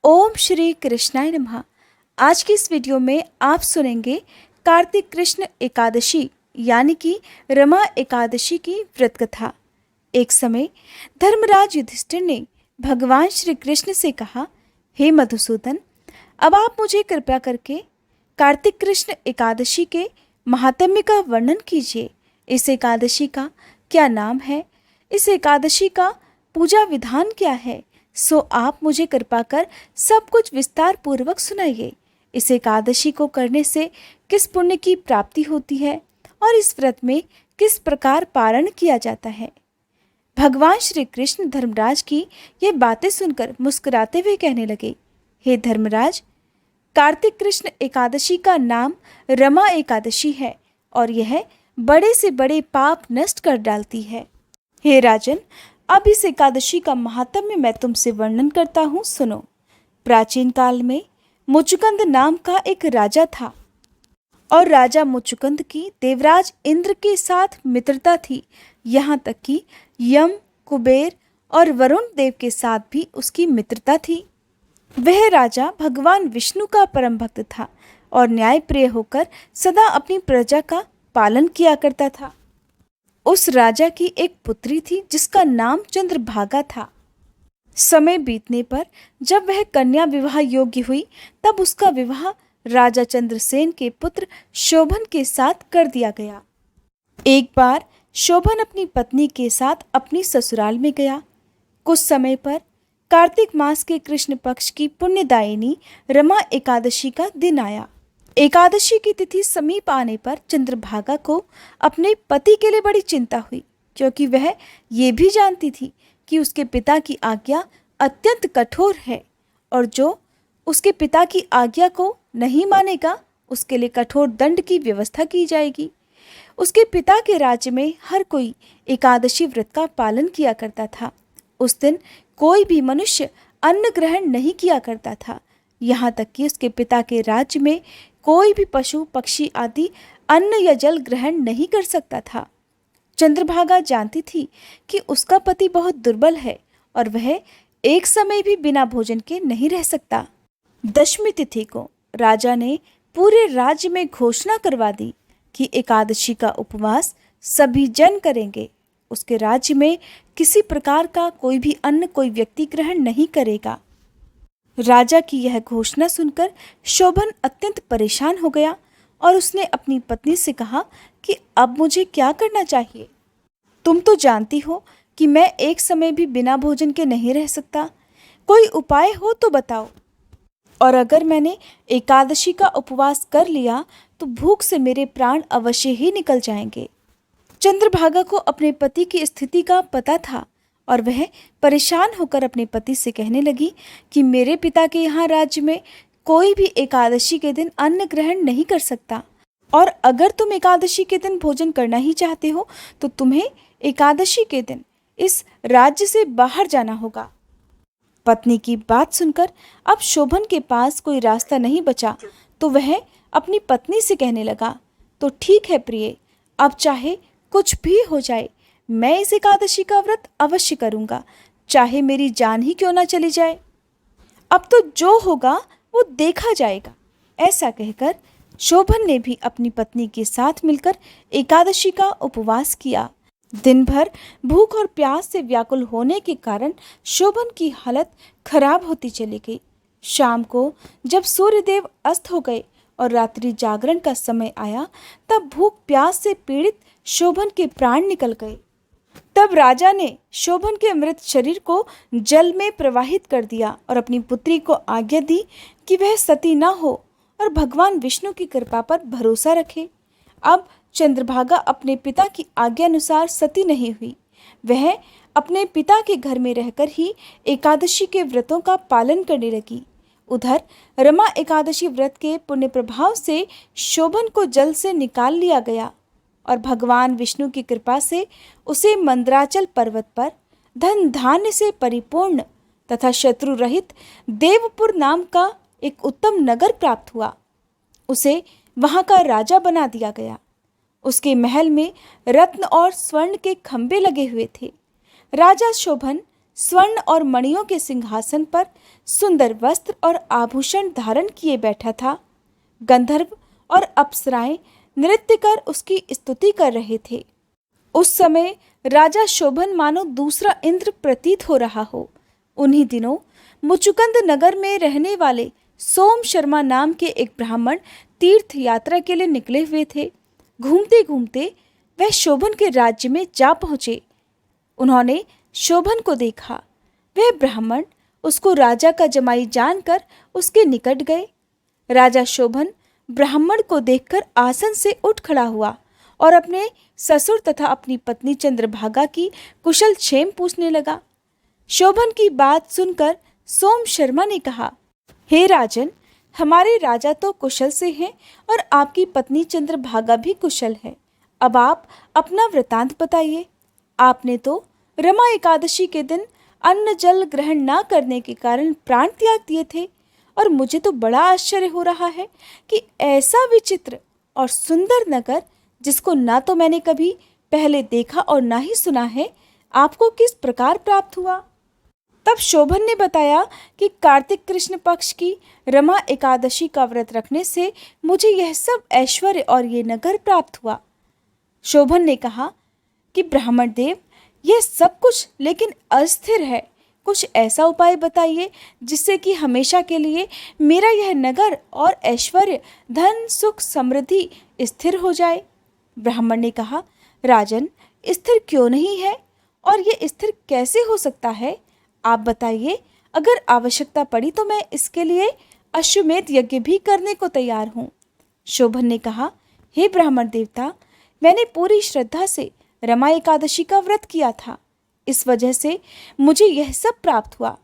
ओम श्री कृष्णाय नमः। आज की इस वीडियो में आप सुनेंगे कार्तिक कृष्ण एकादशी यानी कि रमा एकादशी की व्रत कथा। एक समय धर्मराज युधिष्ठिर ने भगवान श्री कृष्ण से कहा, हे मधुसूदन, अब आप मुझे कृपया करके कार्तिक कृष्ण एकादशी के महात्म्य का वर्णन कीजिए। इस एकादशी का क्या नाम है? इस एकादशी का पूजा विधान क्या है? सो आप मुझे कृपा कर सब कुछ विस्तार पूर्वक सुनाइए। इस एकादशी को करने से किस पुण्य की प्राप्ति होती है और इस व्रत में किस प्रकार पारण किया जाता है। भगवान श्री कृष्ण धर्मराज की ये बातें सुनकर मुस्कुराते हुए कहने लगे, हे धर्मराज, कार्तिक कृष्ण एकादशी का नाम रमा एकादशी है और यह बड़े से बड़े पाप नष्ट कर डालती है। हे राजन, अब इस एकादशी का महात्म्य मैं तुमसे वर्णन करता हूँ, सुनो। प्राचीन काल में मुचुकुंद नाम का एक राजा था और राजा मुचुकुंद की देवराज इंद्र के साथ मित्रता थी। यहाँ तक कि यम, कुबेर और वरुण देव के साथ भी उसकी मित्रता थी। वह राजा भगवान विष्णु का परम भक्त था और न्यायप्रिय होकर सदा अपनी प्रजा का पालन किया करता था। उस राजा की एक पुत्री थी जिसका नाम चंद्रभागा था। समय बीतने पर जब वह कन्या विवाह योग्य हुई तब उसका विवाह राजा चंद्रसेन के पुत्र शोभन के साथ कर दिया गया। एक बार शोभन अपनी पत्नी के साथ अपनी ससुराल में गया। कुछ समय पर कार्तिक मास के कृष्ण पक्ष की पुण्यदायिनी रमा एकादशी का दिन आया। एकादशी की तिथि समीप आने पर चंद्रभागा को अपने पति के लिए बड़ी चिंता हुई, क्योंकि वह ये भी जानती थी कि उसके पिता की आज्ञा अत्यंत कठोर है और जो उसके पिता की आज्ञा को नहीं मानेगा उसके लिए कठोर दंड की व्यवस्था की जाएगी। उसके पिता के राज्य में हर कोई एकादशी व्रत का पालन किया करता था। उस दिन कोई भी मनुष्य अन्न ग्रहण नहीं किया करता था। यहाँ तक कि उसके पिता के राज्य में कोई भी पशु पक्षी आदि अन्न या जल ग्रहण नहीं कर सकता था। चंद्रभागा जानती थी कि उसका पति बहुत दुर्बल है और वह एक समय भी बिना भोजन के नहीं रह सकता। दशमी तिथि को राजा ने पूरे राज्य में घोषणा करवा दी कि एकादशी का उपवास सभी जन करेंगे। उसके राज्य में किसी प्रकार का कोई भी अन्न कोई व्यक्ति ग्रहण नहीं करेगा। राजा की यह घोषणा सुनकर शोभन अत्यंत परेशान हो गया और उसने अपनी पत्नी से कहा कि अब मुझे क्या करना चाहिए। तुम तो जानती हो कि मैं एक समय भी बिना भोजन के नहीं रह सकता। कोई उपाय हो तो बताओ। और अगर मैंने एकादशी का उपवास कर लिया तो भूख से मेरे प्राण अवश्य ही निकल जाएंगे। चंद्रभागा को अपने पति की स्थिति का पता था और वह परेशान होकर अपने पति से कहने लगी कि मेरे पिता के यहाँ राज्य में कोई भी एकादशी के दिन अन्न ग्रहण नहीं कर सकता और अगर तुम एकादशी के दिन भोजन करना ही चाहते हो तो तुम्हें एकादशी के दिन इस राज्य से बाहर जाना होगा। पत्नी की बात सुनकर अब शोभन के पास कोई रास्ता नहीं बचा तो वह अपनी पत्नी से कहने लगा, तो ठीक है प्रिय, अब चाहे कुछ भी हो जाए मैं इस एकादशी का व्रत अवश्य करूंगा, चाहे मेरी जान ही क्यों ना चली जाए। अब तो जो होगा वो देखा जाएगा। ऐसा कहकर शोभन ने भी अपनी पत्नी के साथ मिलकर एकादशी का उपवास किया। दिन भर भूख और प्यास से व्याकुल होने के कारण शोभन की हालत खराब होती चली गई। शाम को जब सूर्यदेव अस्त हो गए और रात्रि जागरण का समय आया तब भूख प्यास से पीड़ित शोभन के प्राण निकल गए। तब राजा ने शोभन के मृत शरीर को जल में प्रवाहित कर दिया और अपनी पुत्री को आज्ञा दी कि वह सती न हो और भगवान विष्णु की कृपा पर भरोसा रखे। अब चंद्रभागा अपने पिता की आज्ञा अनुसार सती नहीं हुई। वह अपने पिता के घर में रहकर ही एकादशी के व्रतों का पालन करने लगी। उधर रमा एकादशी व्रत के पुण्य प्रभाव से शोभन को जल से निकाल लिया गया और भगवान विष्णु की कृपा से उसे मंदराचल पर्वत पर धन धान्य से परिपूर्ण तथा शत्रु रहित देवपुर नाम का एक उत्तम नगर प्राप्त हुआ। उसे वहां का राजा बना दिया गया। उसके महल में रत्न और स्वर्ण के खंभे लगे हुए थे। राजा शोभन स्वर्ण और मणियों के सिंहासन पर सुंदर वस्त्र और आभूषण धारण किए बैठा था। गंधर्व और अप्सराएं नृत्य कर उसकी स्तुति कर रहे थे। उस समय राजा शोभन मानो दूसरा इंद्र प्रतीत हो रहा हो। उन्हीं दिनों मुचुकुंद नगर में रहने वाले सोम शर्मा नाम के एक ब्राह्मण तीर्थ यात्रा के लिए निकले हुए थे। घूमते घूमते वह शोभन के राज्य में जा पहुंचे। उन्होंने शोभन को देखा। वह ब्राह्मण उसको राजा का जमाई जानकर उसके निकट गए। राजा शोभन ब्राह्मण को देखकर आसन से उठ खड़ा हुआ और अपने ससुर तथा अपनी पत्नी चंद्रभागा की कुशल क्षेम पूछने लगा। शोभन की बात सुनकर सोम शर्मा ने कहा, हे राजन, हमारे राजा तो कुशल से हैं और आपकी पत्नी चंद्रभागा भी कुशल है। अब आप अपना वृतांत बताइए। आपने तो रमा एकादशी के दिन अन्न जल ग्रहण न करने के कारण प्राण त्याग दिए थे और मुझे तो बड़ा आश्चर्य हो रहा है कि ऐसा विचित्र और सुंदर नगर, जिसको ना तो मैंने कभी पहले देखा और ना ही सुना है, आपको किस प्रकार प्राप्त हुआ। तब शोभन ने बताया कि कार्तिक कृष्ण पक्ष की रमा एकादशी का व्रत रखने से मुझे यह सब ऐश्वर्य और ये नगर प्राप्त हुआ। शोभन ने कहा कि ब्राह्मण देव, यह सब कुछ लेकिन अस्थिर है। कुछ ऐसा उपाय बताइए जिससे कि हमेशा के लिए मेरा यह नगर और ऐश्वर्य, धन, सुख, समृद्धि स्थिर हो जाए। ब्राह्मण ने कहा, राजन, स्थिर क्यों नहीं है और ये स्थिर कैसे हो सकता है, आप बताइए। अगर आवश्यकता पड़ी तो मैं इसके लिए अश्वमेध यज्ञ भी करने को तैयार हूँ। शोभन ने कहा, हे ब्राह्मण देवता, मैंने पूरी श्रद्धा से रमा एकादशी का व्रत किया था, इस वजह से मुझे यह सब प्राप्त हुआ।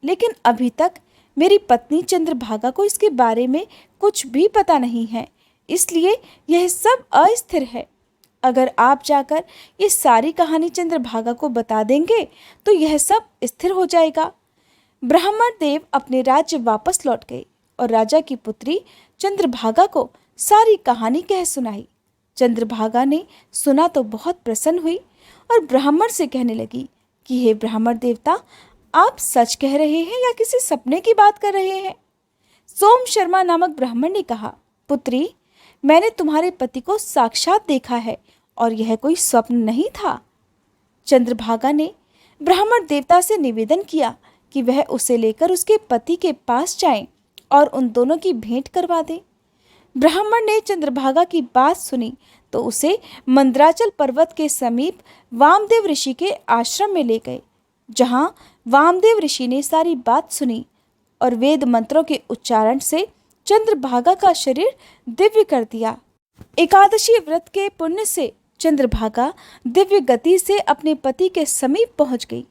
लेकिन अभी तक मेरी पत्नी चंद्रभागा को इसके बारे में कुछ भी पता नहीं है, इसलिए यह सब अस्थिर है। अगर आप जाकर ये सारी कहानी चंद्रभागा को बता देंगे तो यह सब स्थिर हो जाएगा। ब्राह्मण देव अपने राज्य वापस लौट गए और राजा की पुत्री चंद्रभागा को सारी कहानी कह सुनाई। चंद्रभागा ने सुना तो बहुत प्रसन्न हुई और ब्राह्मण से कहने लगी कि हे ब्राह्मण देवता, आप सच कह रहे हैं या किसी सपने की बात कर रहे हैं। सोम शर्मा नामक ब्राह्मण ने कहा, पुत्री, मैंने तुम्हारे पति को साक्षात देखा है और यह कोई स्वप्न नहीं था। चंद्रभागा ने ब्राह्मण देवता से निवेदन किया कि वह उसे लेकर उसके पति के पास जाएं और उन दोनों की भेंट करवा दें। ब्राह्मण ने चंद्रभागा की बात सुनी तो उसे मंदराचल पर्वत के समीप वामदेव ऋषि के आश्रम में ले गए, जहाँ वामदेव ऋषि ने सारी बात सुनी और वेद मंत्रों के उच्चारण से चंद्रभागा का शरीर दिव्य कर दिया। एकादशी व्रत के पुण्य से चंद्रभागा दिव्य गति से अपने पति के समीप पहुंच गई।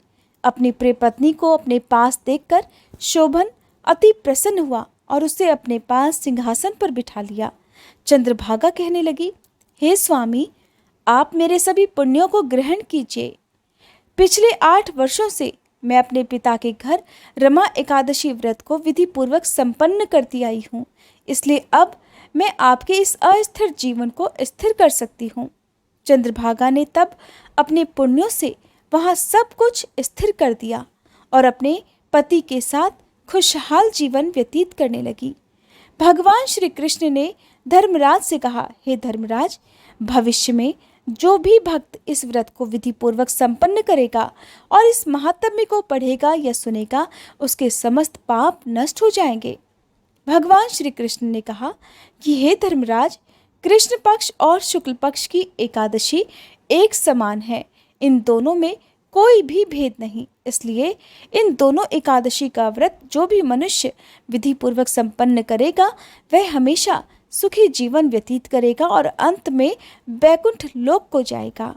अपनी प्रिय पत्नी को अपने पास देखकर शोभन अति प्रसन्न हुआ और उसे अपने पास सिंहासन पर बिठा लिया। चंद्रभागा कहने लगी, हे स्वामी, आप मेरे सभी पुण्यों को ग्रहण कीजिए। पिछले 8 वर्षों से मैं अपने पिता के घर रमा एकादशी व्रत को विधि पूर्वक संपन्न करती आई हूँ, इसलिए अब मैं आपके इस अस्थिर जीवन को स्थिर कर सकती हूँ। चंद्रभागा ने तब अपने पुण्यों से वहाँ सब कुछ स्थिर कर दिया और अपने पति के साथ खुशहाल जीवन व्यतीत करने लगी। भगवान श्री कृष्ण ने धर्मराज से कहा, हे धर्मराज, भविष्य में जो भी भक्त इस व्रत को विधि पूर्वक संपन्न करेगा और इस महात्म्य को पढ़ेगा या सुनेगा, उसके समस्त पाप नष्ट हो जाएंगे। भगवान श्री कृष्ण ने कहा कि हे धर्मराज, कृष्ण पक्ष और शुक्ल पक्ष की एकादशी एक समान है, इन दोनों में कोई भी भेद नहीं। इसलिए इन दोनों एकादशी का व्रत जो भी मनुष्य विधि पूर्वक संपन्न करेगा वह हमेशा सुखी जीवन व्यतीत करेगा और अंत में बैकुंठ लोक को जाएगा।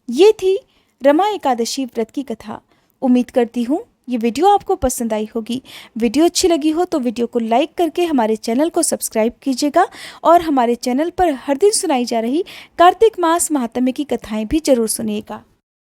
ये थी रमा एकादशी व्रत की कथा। उम्मीद करती हूँ ये वीडियो आपको पसंद आई होगी। वीडियो अच्छी लगी हो तो वीडियो को लाइक करके हमारे चैनल को सब्सक्राइब कीजिएगा और हमारे चैनल पर हर दिन सुनाई जा रही कार्तिक मास महात्म्य की कथाएं भी जरूर सुनिएगा।